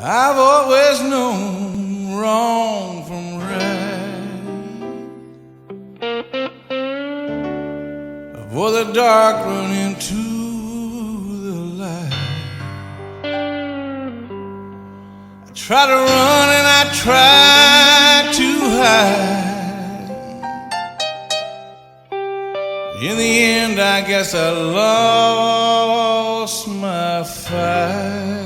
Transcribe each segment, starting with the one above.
I've always known wrong from right. For the dark run into the light. I try to run and I try to hide. In the end, I guess I lost my fight.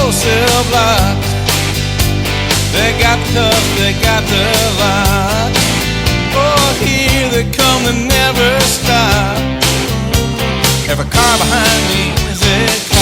Cell blocks, they got tough, they got the lot. Oh, here they come, they never stop. Every car behind me is a